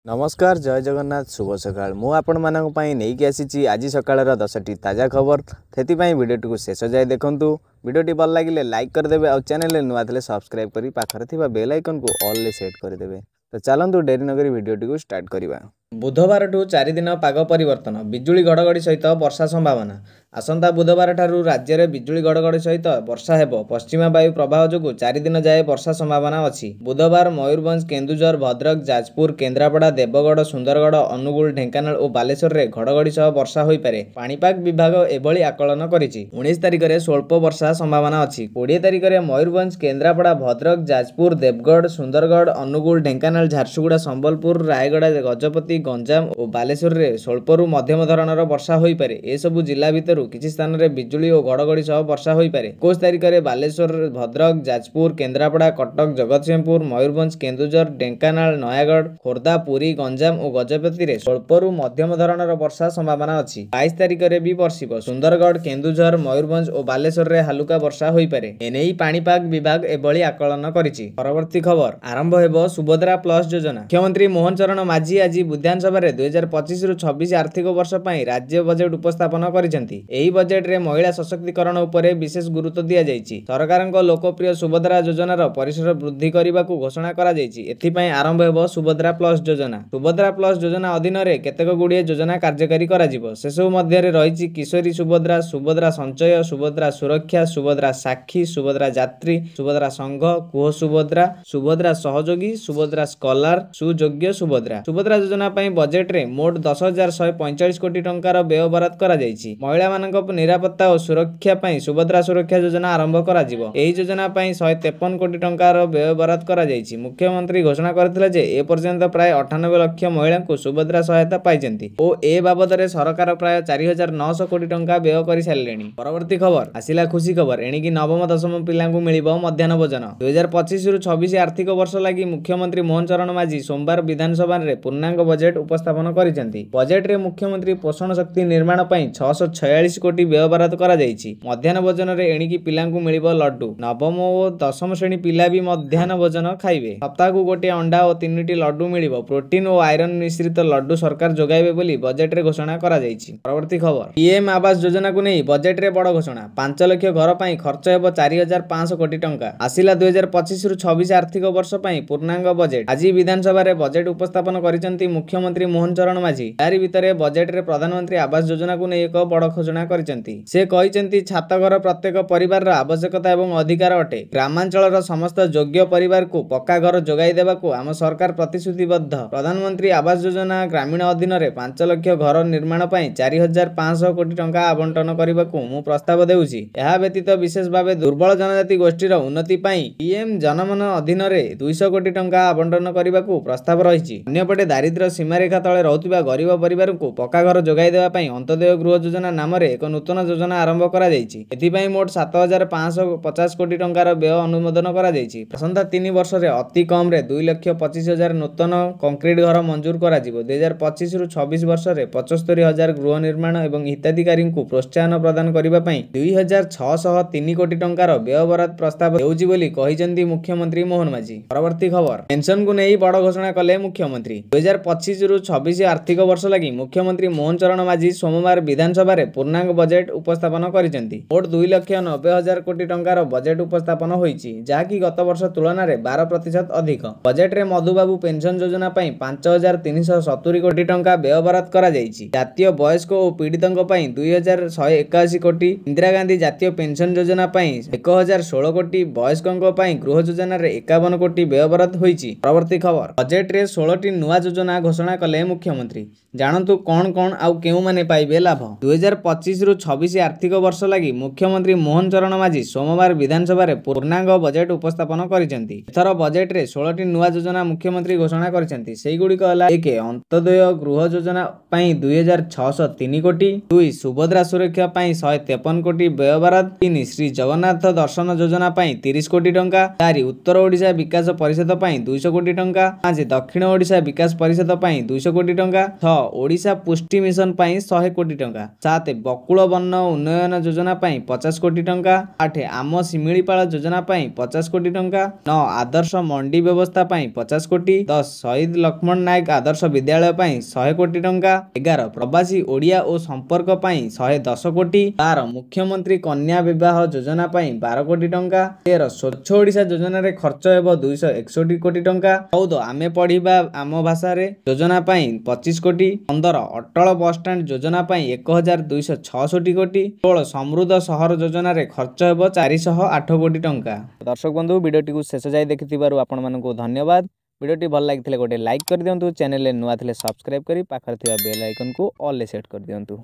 नमस्कार जय जगन्नाथ शुभ सकाळ मु आपण मानक पई नेकी आसीची आज सकाळर 10टी ताजा खबर थेति पई वीडियो को शेष जाय देखंतु वीडियोटी भल लागिले लाइक कर देबे और चैनल नुआ थले सब्सक्राइब करी पाखरे थिबा बेल आइकन को ऑल ले सेट कर देबे। तो चलंतु डेरी नगरी वीडियोटी को स्टार्ट करिबा। बुधवार ठू 4 दिन पाग परिवर्तन बिजुली घड़घड़ी सहित वर्षा संभावना। आसंता बुधवार ठारू राज्य में बिजुली घड़घड़ी सहित वर्षा हेबो। पश्चिमा वायु प्रवाह जोगु 4 दिन जाए वर्षा संभावना अछि। बुधवार मयूरभंज केन्दुझर भद्रक जाजपुर केन्द्रापड़ा देवगढ़ सुंदरगढ़ अनुगुल ढेंकानाल और बालेश्वर में घड़घड़ी सह वर्षा होई पारे। पाणीपाग विभाग एभली आकलन करिछि। 19 तारिख में स्वल्प वर्षा संभावना अछि। 20 तारिख में मयूरभंज केन्द्रापड़ा भद्रक जाजपुर देवगढ़ सुंदरगढ़ अनुगुल ढेंकानाल झारसुगुड़ा संबलपुर रायगड़ा गजपति गंजाम और बालेश्वर में स्वल्परू मध्यम धरणर वर्षा होई पारे। ए सबु जिला भितरु किछि स्थान रे बिजुली और घड़घड़ी सह वर्षा होई पारे। 21 तारिख में बालेश्वर भद्रक जाजपुर केन्द्रापड़ा कटक जगतसिंहपुर मयूरभंज केन्दुझर ढेंकानाल नयागढ़ खोर्धा पुरी गंजाम और गजपति में स्वल्परू मध्यम धरणर वर्षा संभावना अछि। 22 तारिख में भी वर्षिब। सुंदरगढ़ केन्दुझर मयूरभंज और बालेश्वर में हालुका वर्षा होई पारे। एनेई पाणीपाग विभाग एभली आकलन करिछि। परवर्ती खबर आरंभ हेबो सुभद्रा प्लस योजना। मुख्यमंत्री मोहन चरण माझी आज विधानसभा 2025-26 आर्थिक वर्ष पई राज्य बजेट उपस्थापन करिसेंती। एही बजेट रे महिला सशक्तिकरण उपरे विशेष गुरुत्व दिया जायछि। सरकारक लोकप्रिय सुभद्रा योजनार परिसर वृद्धि करबाकू घोषणा करा जायछि। एथि पई आरंभ हेबो सुभद्रा प्लस योजना। सुभद्रा प्लस योजना अधीन रे केतेक गुडिये योजना कार्यकारी करा जिवो। सेसु मध्ये रे रहिछि किशोरी सुभद्रा, सुभद्रा संचय, सुभद्रा सुरक्षा, सुभद्रा साक्षी, सुभद्रा यात्री, सुभद्रा संघ, कुह सुभद्रा, सुभद्रा सहयोगी, सुभद्रा स्कॉलर, सुयोग्य सुभद्रा। सुभद्रा योजना पई बजेट रे मोट 10,145 कोटी टंकार व्यय बराद करा जायछि। महिला मानक निरापत्ता और सुरक्षा पई सुभद्रा सुरक्षा योजना आरंभ करा जिवो। एही योजना पई 153 कोटी टंकार व्यय बराद करा जायछि। मुख्यमंत्री घोषणा करथिले जे ए पर्यंत प्राय 98 लाख महिला को सुभद्रा सहायता पाइछन्ती ओ ए बाबद रे सरकार प्राय 4,900 कोटी टंका व्यय करि सारलेनी। परवर्ती खबर आसिला खुशी खबर एणिकी नवम दशम पिला को मिलिबो मध्याह्न भोजन। 2025-26 आर्थिक वर्ष लागि मुख्यमंत्री मोहन चरण माझी सोमवार विधानसभा रे पूर्णांग बजेट उपस्थापन करिसेंती। बजेट रे मुख्यमंत्री पोषण शक्ति निर्माण पई 646 कोटी व्यय बराद करा जायछि। मध्याह्न भोजन रे एणिकी पिला को मिलिबो लड्डू। नवम और दशम श्रेणी पिला भी मध्याह्न भोजन खाइबे। सप्ताह को गोटे अंडा और 3टी लड्डू मिलिबो। प्रोटीन और आयरन मिश्रित लड्डू सरकार जोगाइबे बोली बजेट रे घोषणा करा जायछि। परवर्ती खबर पीएम आवास योजना को नहीं बजेट रे बड़ घोषणा। 5 लाख घर पई खर्च हेबो 4,500 कोटी टंका। आसिला 2025-26 आर्थिक वर्ष पई पूर्णांग बजेट आज विधानसभा रे बजेट उपस्थापन करिसेंती मुख्यमंत्री मोहन चरण माझी। तारि भितरे बजेट रे प्रधानमंत्री आवास योजना को नहीं एक बड़ घोषणा करिसेंती। से कहिसेंती छात घर प्रत्येक परिवार आवश्यकता एवं अधिकार अटे। ग्रामांचल समस्त योग्य परिवार को पक्का घर जोगाई देबाकू आम सरकार प्रतिश्रुतिबद्ध। प्रधानमंत्री आवास योजना ग्रामीण अधीन रे 5 लाख घर निर्माण पई 4,500 कोटी टंका आवंटन करबाकू मु प्रस्ताव देउछि। एहा व्यतीत विशेष भावे दुर्बल जनजाति गोष्ठीर उन्नति पई पीएम जनमन अधीन रे 200 कोटी टंका आवंटन करबाकू प्रस्ताव रहिछि। अन्यपटे दारिद्र्य सीमारेखा तले रहुतिबा गरीब परिवार को पक्का घर जोगाई देबा पई अंत्योदय गृह योजना नाम रे एक नूतन योजना आरंभ करा जायछि। एथि पई मोट 7,550 कोटी टंकार व्यय अनुमोदन करा जायछि। आसंता 3 वर्ष रे अति कम रे 2,25,000 नूतन कंक्रीट घर मंजूर करा जिवो। 2025-26 वर्ष रे 75,000 गृह निर्माण एवं हिताधिकारी को प्रोत्साहन प्रदान करबा पई 2,603 कोटी टंकार व्यय बराद प्रस्ताव हेउछि बोली कहिसेंती मुख्यमंत्री मोहन माझी। परवर्ती खबर पेंशन को नहीं बड़ घोषणा कले मुख्यमंत्री। 2025-26 आर्थिक वर्ष लगी मुख्यमंत्री मोहन चरण माझी सोमवार विधानसभा रे पूर्णांग बजेट उपस्थापन करिसेंती। मोट 2,90,000 कोटी टंकार बजेट उपस्थापन होईछि जाकी गत वर्ष तुलना रे 12% अधिक। बजेट रे मधुबाबू पेंशन योजना पई 5,370 कोटी टंका व्यय बराद करा जायछि। जातीय वयस्क और पीड़ितंक पई 2,181 कोटी। इंदिरा गांधी जातीय पेंशन योजना पई 1,016 कोटी। वयस्कंक पई गृह योजना रे 51 कोटी व्यय बराद होईछि। परवर्ती खबर बजेट रे 16टी नुआ योजना घोषणा कले मुख्यमंत्री। जानतु कौन कौन आउ केउ माने पाइबे लाभ। 2025-26 आर्थिक वर्ष लगी मुख्यमंत्री मोहन चरण माझी सोमवार विधानसभा रे पूर्णांग बजेट उपस्थापन करिसेंती। एथर बजेट रे 16टी नुआ योजना मुख्यमंत्री घोषणा करिसेंती। सेही गुडी कहला 1 अंत्योदय गृह योजना पई 2,603 कोटी। 2 सुभद्रा सुरक्षा पई 153 कोटी व्यय बराद। 3 श्री जगन्नाथ दर्शन योजना पई 30 कोटी टंका। 4 उत्तर ओडिशा विकास परिषद पई 200 कोटी टंका। 5 दक्षिण ओडिशा विकास परिषद पई 200 कोटी टंका। 6 ओडिशा पुष्टि मिशन पई 100 कोटी टंका। 7 बकुल वन उन्नयन योजना पाई 50 कोटी टंका। 8 आम शिमिलीपाल योजना पाई 50 कोटी टंका। 9 आदर्श मंडी व्यवस्था पाई 50 कोटी। 10 शहीद लक्ष्मण नायक आदर्श विद्यालय पाई 100 कोटी टंका। 11 प्रवासी ओडिया और संपर्क पाई 110 कोटी। 12 मुख्यमंत्री कन्या विवाह योजना पाई 12 कोटी टंका। 13 स्वच्छ ओडिशा योजना रे खर्च हेबो 261 कोटी टंका। 14 आमे पढ़िबा आम भाषा रे योजना पाई 25 कोटी। 15 अटल बस स्टैंड योजना पाई 1266 कोटी। 16 समृद्ध सहर योजना रे खर्च हेबो 408 कोटी टंका। दर्शक बंधु वीडियोटी को शेष जाय देखिथिबारु आपण मानकु धन्यवाद। वीडियोटी भल लागिथिले गोटे लाइक कर दियंतु, चैनल रे नुआ थिले सब्सक्राइब करी पाखर थिबा बेल आइकन को ऑल ले सेट कर दियंतु।